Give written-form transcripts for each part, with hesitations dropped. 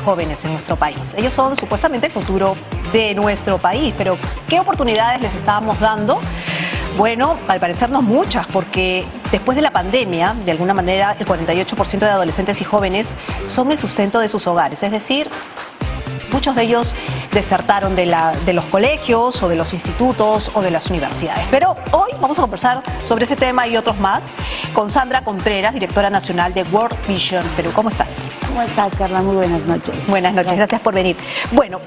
jóvenes en nuestro país. Ellos son supuestamente el futuro de nuestro país, pero ¿qué oportunidades les estábamos dando? Bueno, al parecer no muchas, porque después de la pandemia, de alguna manera, el 48% de adolescentes y jóvenes son el sustento de sus hogares, es decir, muchos de ellos desertaron de los colegios o de los institutos o de las universidades. Pero hoy vamos a conversar sobre ese tema y otros más con Sandra Contreras, directora nacional de World Vision Perú. ¿Cómo estás? ¿Cómo estás, Carla? Muy buenas noches. Buenas noches, gracias por venir. Bueno,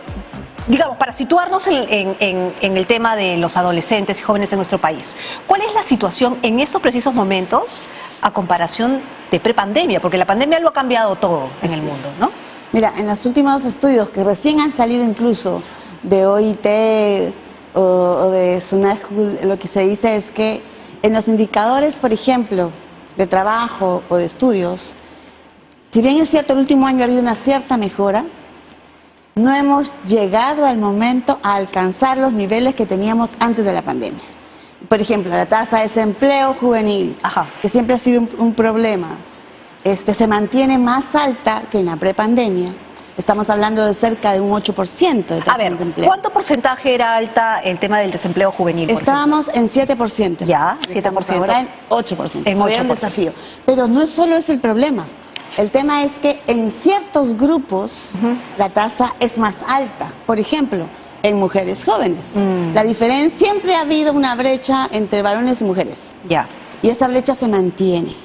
digamos, para situarnos en el tema de los adolescentes y jóvenes en nuestro país, ¿cuál es la situación en estos precisos momentos a comparación de prepandemia? Porque la pandemia lo ha cambiado todo en el mundo, ¿no? Mira, en los últimos estudios que recién han salido incluso de OIT o de SUNASCUL, lo que se dice es que en los indicadores, por ejemplo, de trabajo o de estudios, si bien es cierto, el último año ha habido una cierta mejora, no hemos llegado al momento a alcanzar los niveles que teníamos antes de la pandemia. Por ejemplo, la tasa de desempleo juvenil, que siempre ha sido un problema, se mantiene más alta que en la prepandemia. Estamos hablando de cerca de un 8% de tasa de desempleo. ¿Cuánto porcentaje era alta el tema del desempleo juvenil? Estábamos en 7%. Ya, 7%. Ahora en 8%. En 8%. Un desafío. Pero no solo es el problema. El tema es que en ciertos grupos la tasa es más alta. Por ejemplo, en mujeres jóvenes. La diferencia, siempre ha habido una brecha entre varones y mujeres. Ya. Y esa brecha se mantiene.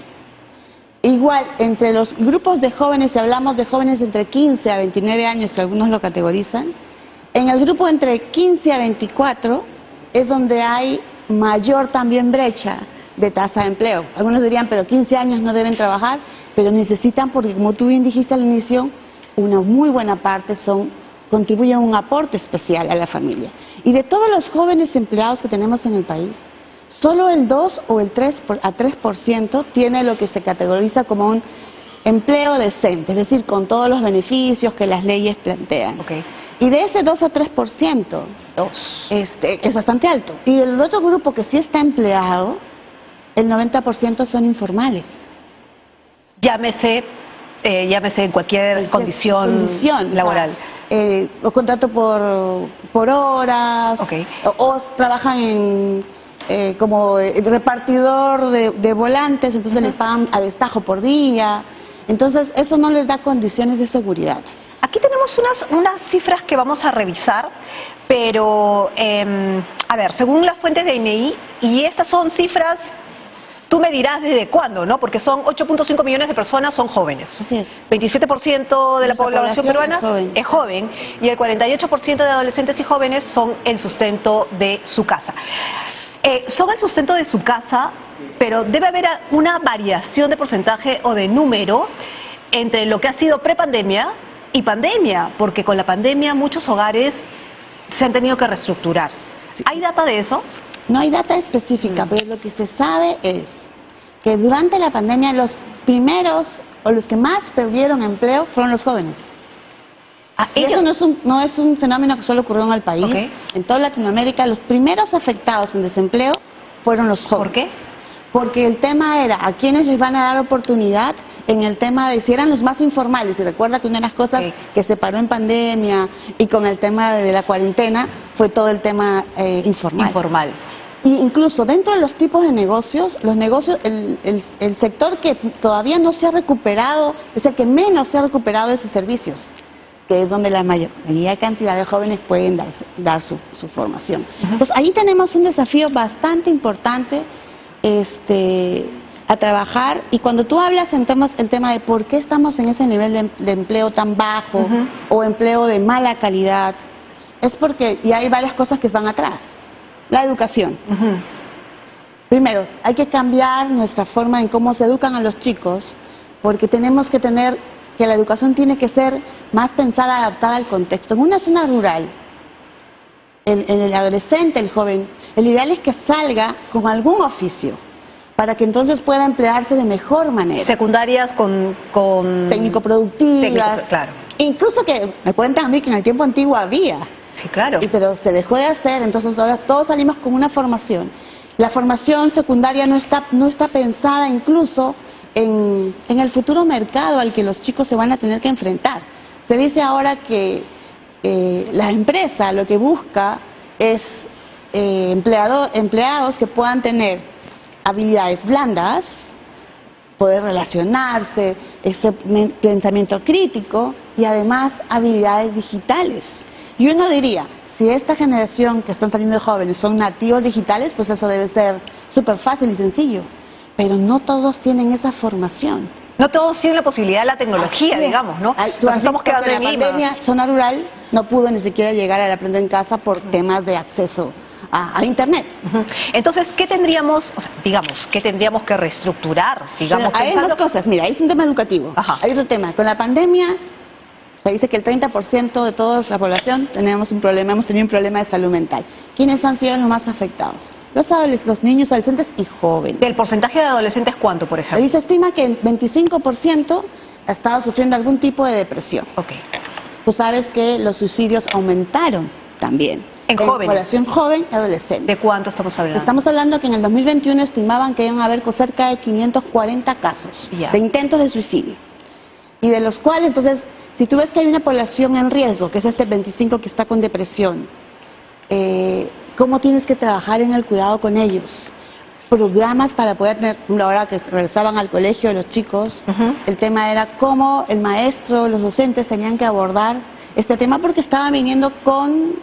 Igual, entre los grupos de jóvenes, si hablamos de jóvenes entre 15 a 29 años, que algunos lo categorizan, en el grupo entre 15 a 24 es donde hay mayor también brecha de tasa de empleo. Algunos dirían, pero 15 años no deben trabajar, pero necesitan, porque como tú bien dijiste al inicio, una muy buena parte contribuyen a un aporte especial a la familia. Y de todos los jóvenes empleados que tenemos en el país, solo el 2 o el 3% tiene lo que se categoriza como un empleo decente, es decir, con todos los beneficios que las leyes plantean. Y de ese 2 a 3%, es bastante alto. Y el otro grupo que sí está empleado, el 90% son informales. Llámese en cualquier condición laboral. O contrato por horas, o trabajan como repartidor de volantes, entonces les pagan a destajo por día. Entonces eso no les da condiciones de seguridad. Aquí tenemos unas cifras que vamos a revisar, pero a ver, según las fuentes de INEI, y estas son cifras, tú me dirás desde cuándo, ¿no? Porque son 8.5 millones de personas son jóvenes. Así es. 27% de la población peruana es joven, y el 48% de adolescentes y jóvenes son el sustento de su casa. Son el sustento de su casa, pero debe haber una variación de porcentaje o de número entre lo que ha sido prepandemia y pandemia, porque con la pandemia muchos hogares se han tenido que reestructurar. Sí. ¿Hay data de eso? No hay data específica, pero lo que se sabe es que durante la pandemia los primeros o los que más perdieron empleo fueron los jóvenes. Y eso no es un fenómeno que solo ocurrió en el país. En toda Latinoamérica, los primeros afectados en desempleo fueron los jóvenes. ¿Por qué? Porque el tema era a quiénes les van a dar oportunidad en el tema de si eran los más informales. Y recuerda que una de las cosas que se paró en pandemia y con el tema de la cuarentena fue todo el tema informal. Y incluso dentro de los tipos de negocios, el sector que todavía no se ha recuperado es el que menos se ha recuperado de esos servicios, que es donde la mayoría cantidad de jóvenes pueden dar su formación. Entonces ahí tenemos un desafío bastante importante a trabajar, y cuando tú hablas el tema de por qué estamos en ese nivel de empleo tan bajo o empleo de mala calidad, es porque y hay varias cosas que van atrás. La educación. Primero, hay que cambiar nuestra forma en cómo se educan a los chicos, porque tenemos que la educación tiene que ser más pensada, adaptada al contexto. En una zona rural, el adolescente, el joven, el ideal es que salga con algún oficio, para que entonces pueda emplearse de mejor manera. Secundarias con técnico-productivas. Claro. Incluso que me cuentan a mí que en el tiempo antiguo había. Sí, claro. Pero se dejó de hacer, entonces ahora todos salimos con una formación. La formación secundaria no está pensada incluso en el futuro mercado al que los chicos se van a tener que enfrentar. Se dice ahora que la empresa lo que busca es empleados que puedan tener habilidades blandas, poder relacionarse, ese pensamiento crítico y además habilidades digitales. Y uno diría, si esta generación que están saliendo de jóvenes son nativos digitales, pues eso debe ser súper fácil y sencillo. Pero no todos tienen esa formación. No todos tienen la posibilidad de la tecnología, digamos, ¿no? Nos estamos quedando en la pandemia, zona rural no pudo ni siquiera llegar al aprender en casa por temas de acceso a Internet. Entonces, ¿qué tendríamos, o sea, digamos, qué tendríamos que reestructurar? Digamos, hay dos cosas, mira, es un tema educativo. Ajá. Hay otro tema, con la pandemia se dice que el 30% de toda la población hemos tenido un problema de salud mental. ¿Quiénes han sido los más afectados? Los niños, adolescentes y jóvenes. ¿Del porcentaje de adolescentes cuánto, por ejemplo? Ahí se estima que el 25% ha estado sufriendo algún tipo de depresión. Ok. Tú sabes que los suicidios aumentaron también. En jóvenes. Población joven y adolescente. ¿De cuánto estamos hablando? Estamos hablando que en el 2021 estimaban que iban a haber cerca de 540 casos de intentos de suicidio. Y de los cuales, entonces, si tú ves que hay una población en riesgo, que es este 25 que está con depresión, ¿cómo tienes que trabajar en el cuidado con ellos? Programas para poder tener, una hora que regresaban al colegio los chicos, el tema era cómo el maestro, los docentes tenían que abordar este tema porque estaban viniendo con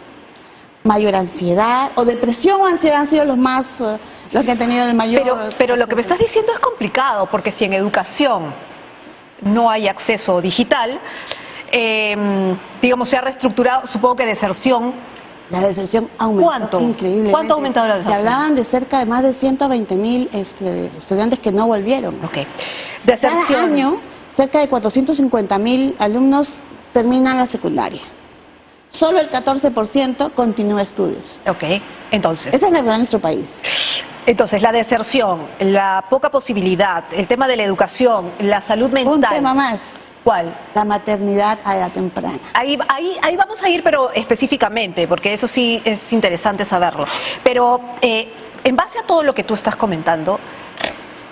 mayor ansiedad o depresión o ansiedad han sido los que han tenido el mayor... Pero lo que me estás diciendo es complicado, porque si en educación no hay acceso digital, digamos, se ha reestructurado, supongo que deserción. La deserción aumentó increíblemente. ¿Cuánto ha aumentado la deserción? Se hablaban de cerca de más de 120.000 estudiantes que no volvieron. Okay. Deserción. Cada año, cerca de 450.000 alumnos terminan la secundaria. Solo el 14% continúa estudios. Ok, entonces. Esa es la realidad de nuestro país. Entonces, la deserción, la poca posibilidad, el tema de la educación, la salud mental. Un tema más. ¿Cuál? La maternidad a edad temprana. Ahí vamos a ir, pero específicamente, porque eso sí es interesante saberlo. Pero en base a todo lo que tú estás comentando,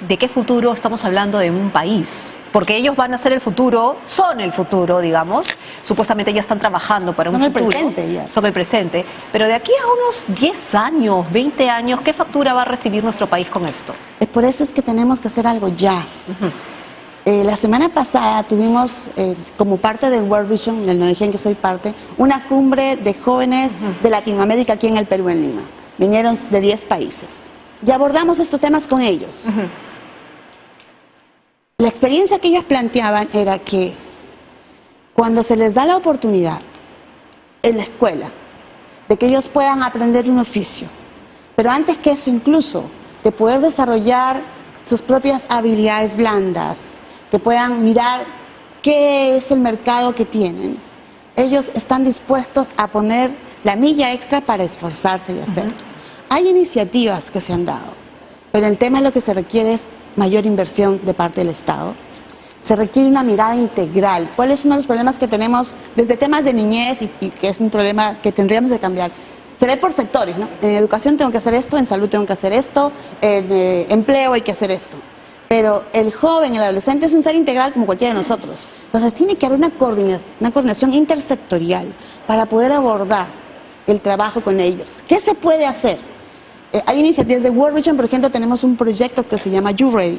¿de qué futuro estamos hablando de un país? Porque ellos van a ser el futuro, son el futuro, digamos. Supuestamente ya están trabajando para un futuro. Son el presente ya. Son el presente. Pero de aquí a unos 10 años, 20 años, ¿qué factura va a recibir nuestro país con esto? Por eso es que tenemos que hacer algo ya. La semana pasada tuvimos, como parte del World Vision, del ONG en que soy parte, una cumbre de jóvenes de Latinoamérica aquí en el Perú, en Lima. Vinieron de 10 países. Y abordamos estos temas con ellos. La experiencia que ellos planteaban era que cuando se les da la oportunidad en la escuela de que ellos puedan aprender un oficio, pero antes que eso incluso de poder desarrollar sus propias habilidades blandas, que puedan mirar qué es el mercado que tienen, ellos están dispuestos a poner la milla extra para esforzarse y hacerlo. Hay iniciativas que se han dado, pero el tema lo que se requiere es mayor inversión de parte del Estado. Se requiere una mirada integral. ¿Cuál es uno de los problemas que tenemos desde temas de niñez y que es un problema que tendríamos que cambiar? Se ve por sectores, ¿no? En educación tengo que hacer esto, en salud tengo que hacer esto, en empleo hay que hacer esto. Pero el joven, el adolescente es un ser integral como cualquiera de nosotros. Entonces tiene que haber una coordinación intersectorial para poder abordar el trabajo con ellos. ¿Qué se puede hacer? Hay iniciativas de World Vision, por ejemplo, tenemos un proyecto que se llama You Ready,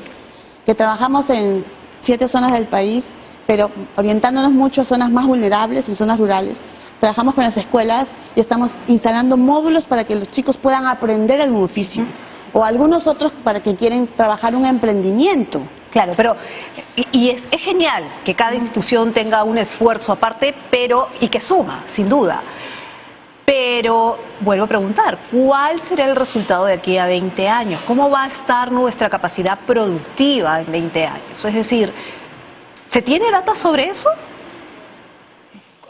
que trabajamos en 7 zonas del país, pero orientándonos mucho a zonas más vulnerables, en zonas rurales. Trabajamos con las escuelas y estamos instalando módulos para que los chicos puedan aprender algún oficio, o algunos otros para que quieren trabajar un emprendimiento. Claro, pero y es genial que cada institución tenga un esfuerzo aparte, y que suma, sin duda. Pero vuelvo a preguntar, ¿cuál será el resultado de aquí a 20 años? ¿Cómo va a estar nuestra capacidad productiva en 20 años? Es decir, ¿se tiene data sobre eso?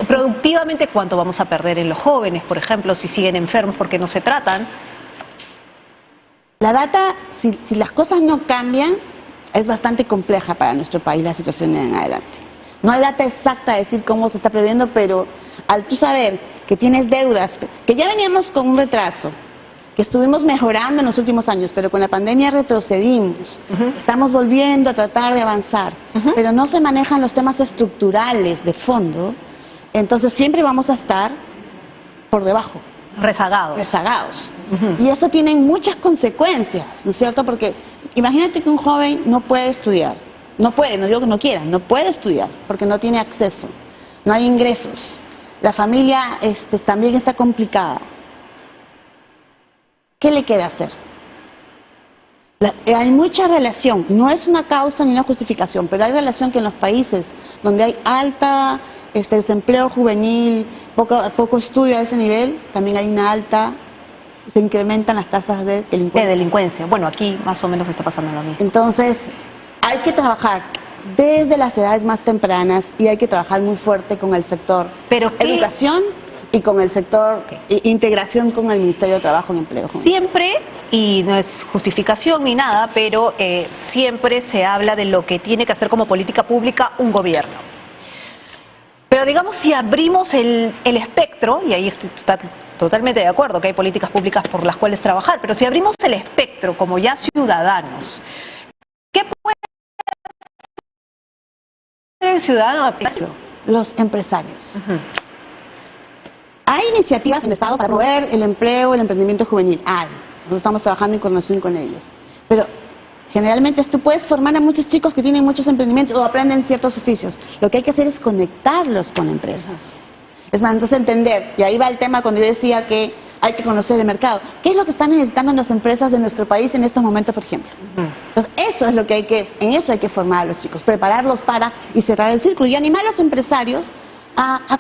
Productivamente, ¿cuánto vamos a perder en los jóvenes, por ejemplo, si siguen enfermos porque no se tratan? La data, si las cosas no cambian, es bastante compleja para nuestro país la situación en adelante. No hay data exacta de decir cómo se está previendo, pero al tú saber que tienes deudas, que ya veníamos con un retraso, que estuvimos mejorando en los últimos años, pero con la pandemia retrocedimos, estamos volviendo a tratar de avanzar, pero no se manejan los temas estructurales de fondo, entonces siempre vamos a estar por debajo. Rezagados. Y esto tiene muchas consecuencias, ¿no es cierto? Porque imagínate que un joven no puede estudiar, no digo que no quiera, no puede estudiar porque no tiene acceso, no hay ingresos, la familia también está complicada. ¿Qué le queda hacer? Hay mucha relación, no es una causa ni una justificación, pero hay relación que en los países donde hay alta desempleo juvenil, poco estudio a ese nivel, también hay una alta, se incrementan las tasas de delincuencia. De delincuencia. Bueno, aquí más o menos está pasando lo mismo. Entonces, hay que trabajar desde las edades más tempranas y hay que trabajar muy fuerte con el sector educación y con el sector integración con el Ministerio de Trabajo y Empleo. Siempre, y no es justificación ni nada, pero siempre se habla de lo que tiene que hacer como política pública un gobierno. Pero digamos, si abrimos el espectro, y ahí estoy totalmente de acuerdo que hay políticas públicas por las cuales trabajar, pero si abrimos el espectro como ya ciudadanos, ¿qué puede hacer el ciudadano? Los empresarios. Hay iniciativas en el Estado para promover el empleo, el emprendimiento juvenil. Nosotros estamos trabajando en coordinación con ellos. Pero generalmente tú puedes formar a muchos chicos que tienen muchos emprendimientos o aprenden ciertos oficios. Lo que hay que hacer es conectarlos con empresas. Es más, entonces entender, y ahí va el tema cuando yo decía que hay que conocer el mercado. ¿Qué es lo que están necesitando las empresas de nuestro país en estos momentos, por ejemplo? Entonces, eso es lo que en eso hay que formar a los chicos, prepararlos para y cerrar el círculo y animar a los empresarios a